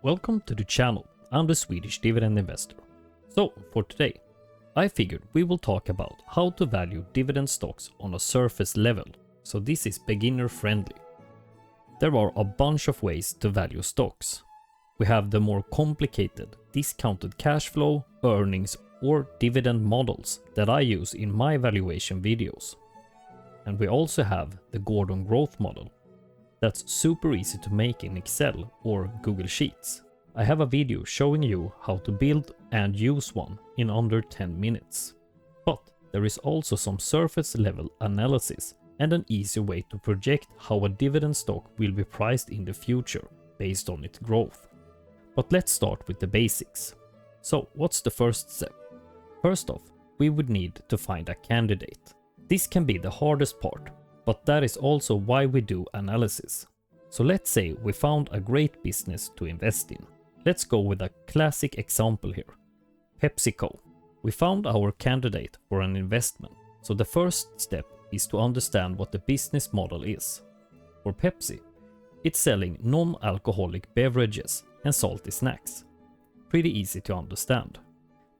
Welcome to the channel. I'm the Swedish dividend investor. So for today, I figured we will talk about how to value dividend stocks on a surface level. So this is beginner friendly. There are a bunch of ways to value stocks. We have the more complicated discounted cash flow, earnings or dividend models that I use in my valuation videos. And we also have the Gordon growth model. That's super easy to make in Excel or Google Sheets. I have a video showing you how to build and use one in under 10 minutes. But there is also some surface level analysis and an easy way to project how a dividend stock will be priced in the future based on its growth. But let's start with the basics. So what's the first step? First off, we would need to find a candidate. This can be the hardest part, but that is also why we do analysis. So let's say we found a great business to invest in. Let's go with a classic example here. PepsiCo. We found our candidate for an investment. So the first step is to understand what the business model is. For Pepsi, it's selling non-alcoholic beverages and salty snacks. Pretty easy to understand.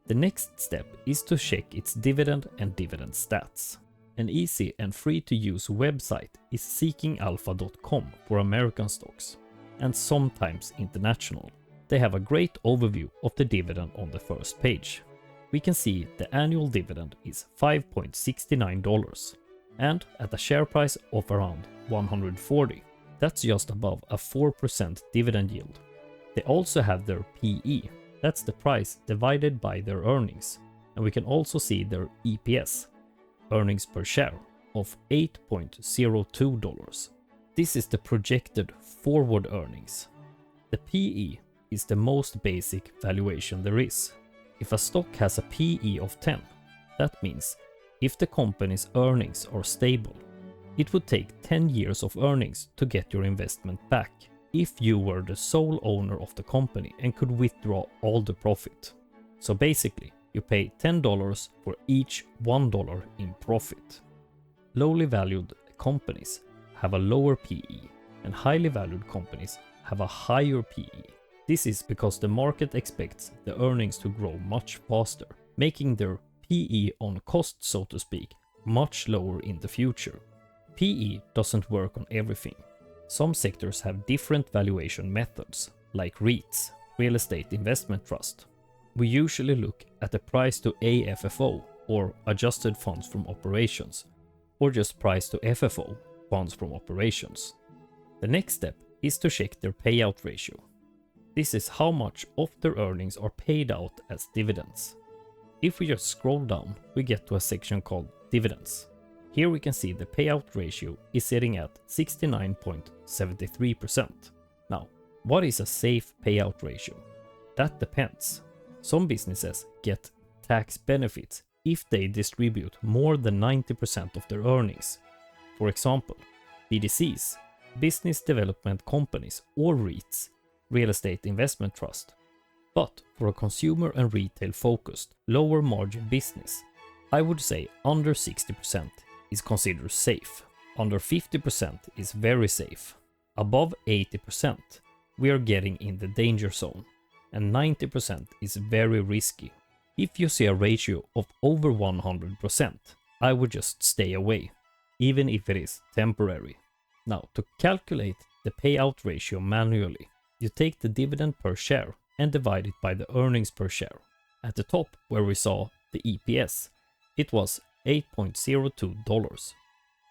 The next step is to check its dividend and dividend stats. An easy and free to use website is seekingalpha.com for American stocks and sometimes international. They have a great overview of the dividend on the first page. We can see the annual dividend is $5.69 and at a share price of around 140. That's just above a 4% dividend yield. They also have their PE, that's the price divided by their earnings, and we can also see their EPS, earnings per share, of $8.02. This is the projected forward earnings. The PE is the most basic valuation there is. If a stock has a PE of 10, that means if the company's earnings are stable, it would take 10 years of earnings to get your investment back if you were the sole owner of the company and could withdraw all the profit. So basically, you pay $10 for each $1 in profit. Lowly valued companies have a lower PE and highly valued companies have a higher PE. This is because the market expects the earnings to grow much faster, making their PE on cost, so to speak, much lower in the future. PE doesn't work on everything. Some sectors have different valuation methods, like REITs, real estate investment trust. We usually look at the price to AFFO, or adjusted funds from operations, or just price to FFO, funds from operations. The next step is to check their payout ratio. This is how much of their earnings are paid out as dividends. If we just scroll down, we get to a section called Dividends. Here we can see the payout ratio is sitting at 69.73%. Now, what is a safe payout ratio? That depends. Some businesses get tax benefits if they distribute more than 90% of their earnings. For example, BDCs, business development companies, or REITs, real estate investment trust. But for a consumer and retail focused, lower margin business, I would say under 60% is considered safe. Under 50% is very safe. Above 80%, we are getting in the danger zone. And 90% is very risky. If you see a ratio of over 100%, I would just stay away, even if it is temporary. Now, to calculate the payout ratio manually, you take the dividend per share and divide it by the earnings per share. At the top, where we saw the EPS, it was $8.02.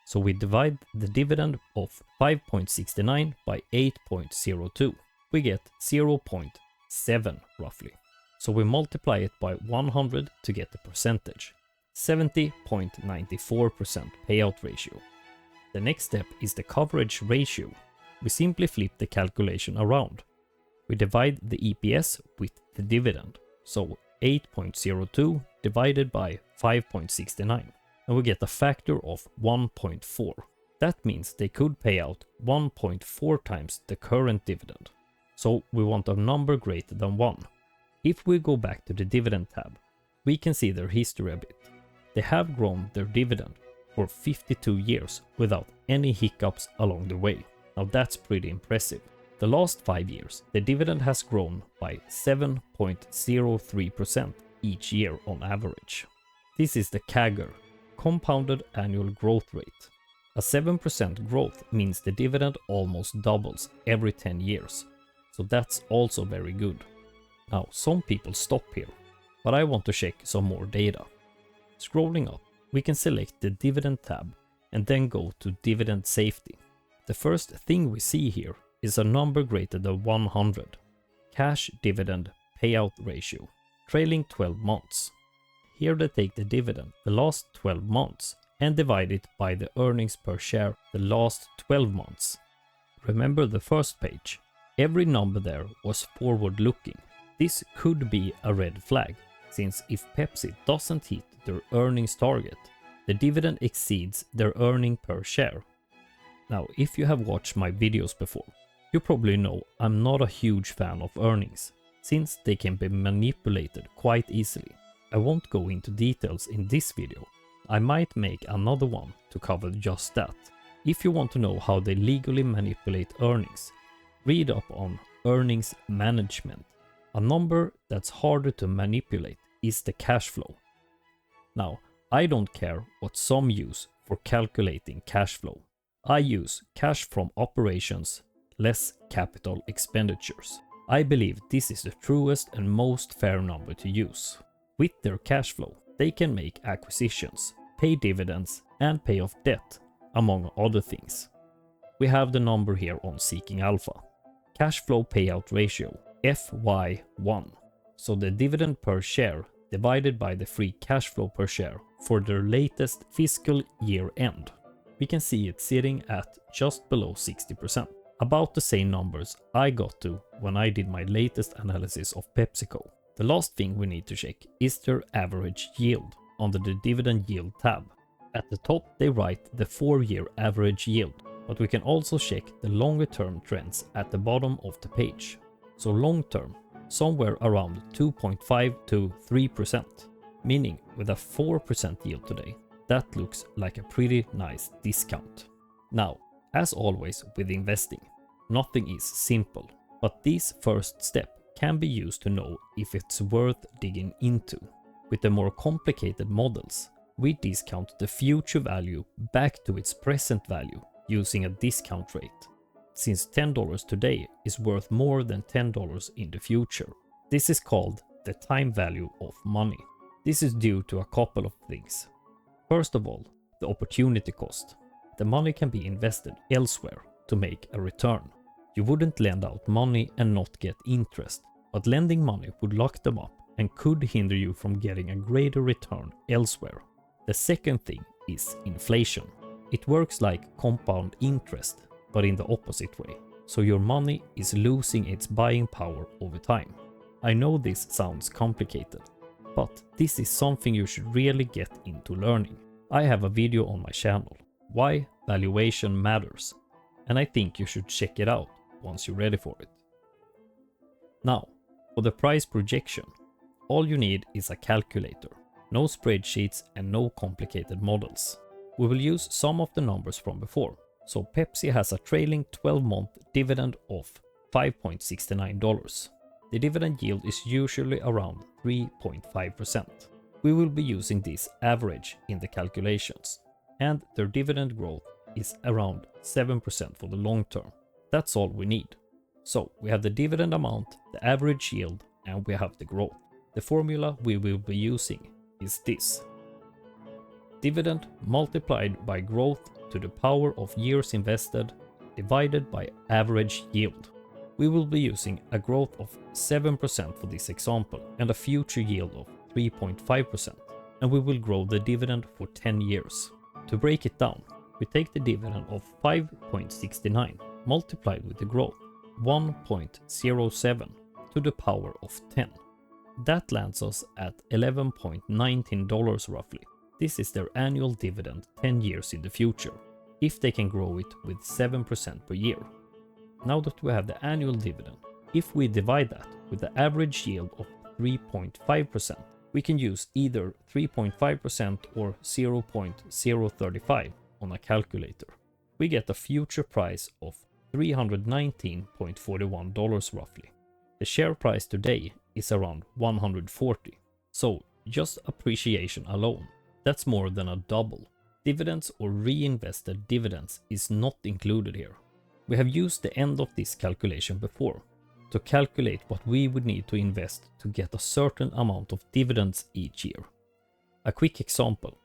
So we divide the dividend of 5.69 by 8.02. We get 0.7 roughly. So we multiply it by 100 to get the percentage. 70.94% payout ratio. The next step is the coverage ratio. We simply flip the calculation around. We divide the EPS with the dividend. So 8.02 divided by 5.69. And we get a factor of 1.4. That means they could pay out 1.4 times the current dividend. So we want a number greater than 1. If we go back to the dividend tab, we can see their history a bit. They have grown their dividend for 52 years without any hiccups along the way. Now that's pretty impressive. The last 5 years, the dividend has grown by 7.03% each year on average. This is the CAGR, compounded annual growth rate. A 7% growth means the dividend almost doubles every 10 years, so that's also very good. Now, some people stop here, but I want to check some more data. Scrolling up, we can select the Dividend tab and then go to Dividend Safety. The first thing we see here is a number greater than 100, cash dividend payout ratio, trailing 12 months. Here they take the dividend the last 12 months and divide it by the earnings per share the last 12 months. Remember the first page? Every number there was forward looking. This could be a red flag, since if Pepsi doesn't hit their earnings target, the dividend exceeds their earning per share. Now, if you have watched my videos before, you probably know I'm not a huge fan of earnings, since they can be manipulated quite easily. I won't go into details in this video. I might make another one to cover just that. If you want to know how they legally manipulate earnings, read up on earnings management. A number that's harder to manipulate is the cash flow. Now, I don't care what some use for calculating cash flow. I use cash from operations less capital expenditures. I believe this is the truest and most fair number to use. With their cash flow, they can make acquisitions, pay dividends, and pay off debt, among other things. We have the number here on Seeking Alpha. Cash flow payout ratio, FY1. So the dividend per share divided by the free cash flow per share for their latest fiscal year end. We can see it sitting at just below 60%. About the same numbers I got to when I did my latest analysis of PepsiCo. The last thing we need to check is their average yield under the dividend yield tab. At the top they write the 4-year average yield, but we can also check the longer term trends at the bottom of the page. So long term, somewhere around 2.5 to 3%, meaning with a 4% yield today, that looks like a pretty nice discount. Now, as always with investing, nothing is simple, but this first step can be used to know if it's worth digging into. With the more complicated models, we discount the future value back to its present value using a discount rate, since $10 today is worth more than $10 in the future. This is called the time value of money. This is due to a couple of things. First of all, the opportunity cost. The money can be invested elsewhere to make a return. You wouldn't lend out money and not get interest, but lending money would lock them up and could hinder you from getting a greater return elsewhere. The second thing is inflation. It works like compound interest, but in the opposite way. So your money is losing its buying power over time. I know this sounds complicated, but this is something you should really get into learning. I have a video on my channel, Why Valuation Matters, and I think you should check it out once you're ready for it. Now, for the price projection, all you need is a calculator, no spreadsheets and no complicated models. We will use some of the numbers from before. So Pepsi has a trailing 12-month dividend of $5.69. The dividend yield is usually around 3.5%. We will be using this average in the calculations, and their dividend growth is around 7% for the long term. That's all we need. So we have the dividend amount, the average yield, and we have the growth. The formula we will be using is this. Dividend multiplied by growth to the power of years invested divided by average yield. We will be using a growth of 7% for this example and a future yield of 3.5%, and we will grow the dividend for 10 years. To break it down, we take the dividend of 5.69 multiplied with the growth 1.07 to the power of 10. That lands us at $11.19 roughly. This is their annual dividend 10 years in the future, if they can grow it with 7% per year. Now that we have the annual dividend, if we divide that with the average yield of 3.5%, we can use either 3.5% or 0.035 on a calculator. We get a future price of $319.41 roughly. The share price today is around 140. So just appreciation alone, that's more than a double. Dividends or reinvested dividends is not included here. We have used the end of this calculation before to calculate what we would need to invest to get a certain amount of dividends each year. A quick example,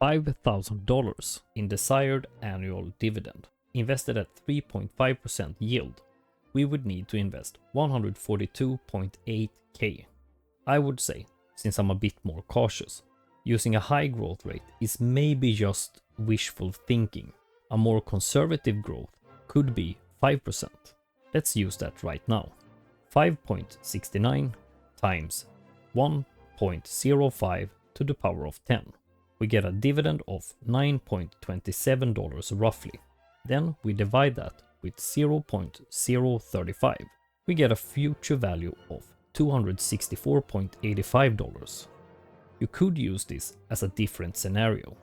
$5,000 in desired annual dividend, invested at 3.5% yield, we would need to invest 142.8k. I would say, since I'm a bit more cautious, using a high growth rate is maybe just wishful thinking. A more conservative growth could be 5%. Let's use that right now. 5.69 times 1.05 to the power of 10. We get a dividend of $9.27 roughly. Then we divide that with 0.035. We get a future value of $264.85. You could use this as a different scenario.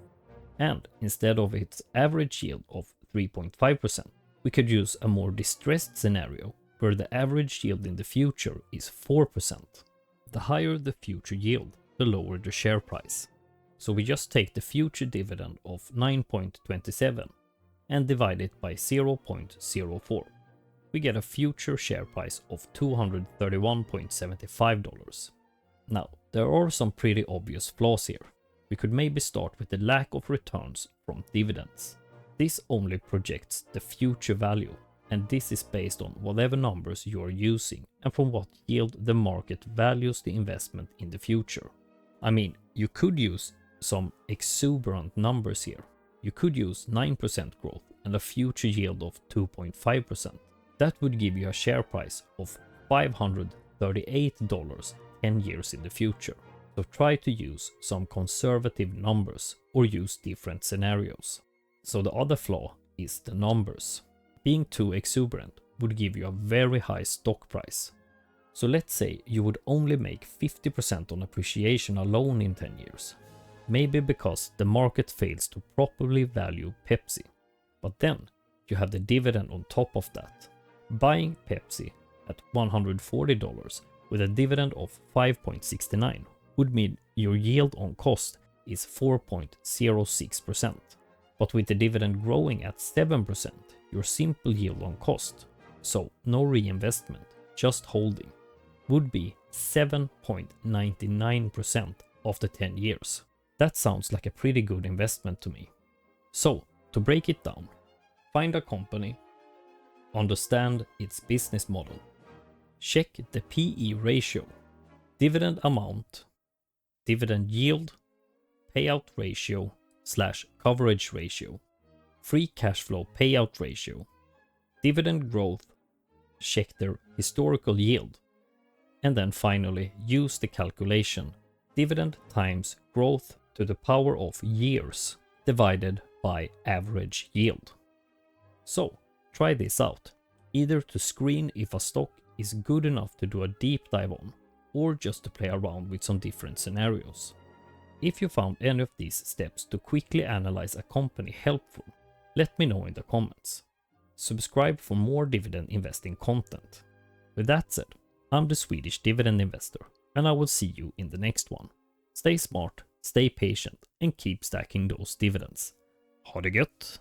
And instead of its average yield of 3.5%, we could use a more distressed scenario where the average yield in the future is 4%. The higher the future yield, the lower the share price. So we just take the future dividend of 9.27 and divide it by 0.04. We get a future share price of $231.75. Now, there are some pretty obvious flaws here. We could maybe start with the lack of returns from dividends. This only projects the future value, and this is based on whatever numbers you are using and from what yield the market values the investment in the future. I mean, you could use some exuberant numbers here. You could use 9% growth and a future yield of 2.5%. That would give you a share price of $538 10 years in the future. So try to use some conservative numbers or use different scenarios. So the other flaw is the numbers. Being too exuberant would give you a very high stock price. So let's say you would only make 50% on appreciation alone in 10 years. Maybe because the market fails to properly value Pepsi. But then you have the dividend on top of that. Buying Pepsi at $140 with a dividend of 5.69 would mean your yield on cost is 4.06%. But with the dividend growing at 7%, your simple yield on cost, so no reinvestment, just holding, would be 7.99% after 10 years. That sounds like a pretty good investment to me. So, to break it down, find a company, understand its business model, check the PE ratio, dividend amount, dividend yield, payout ratio / coverage ratio, free cash flow payout ratio, dividend growth, check their historical yield, and then finally use the calculation dividend times growth to the power of years divided by average yield. So try this out, either to screen if a stock is good enough to do a deep dive on, or just to play around with some different scenarios. If you found any of these steps to quickly analyze a company helpful, let me know in the comments. Subscribe for more dividend investing content. With that said, I'm the Swedish dividend investor, and I will see you in the next one. Stay smart, stay patient, and keep stacking those dividends. Ha det gött!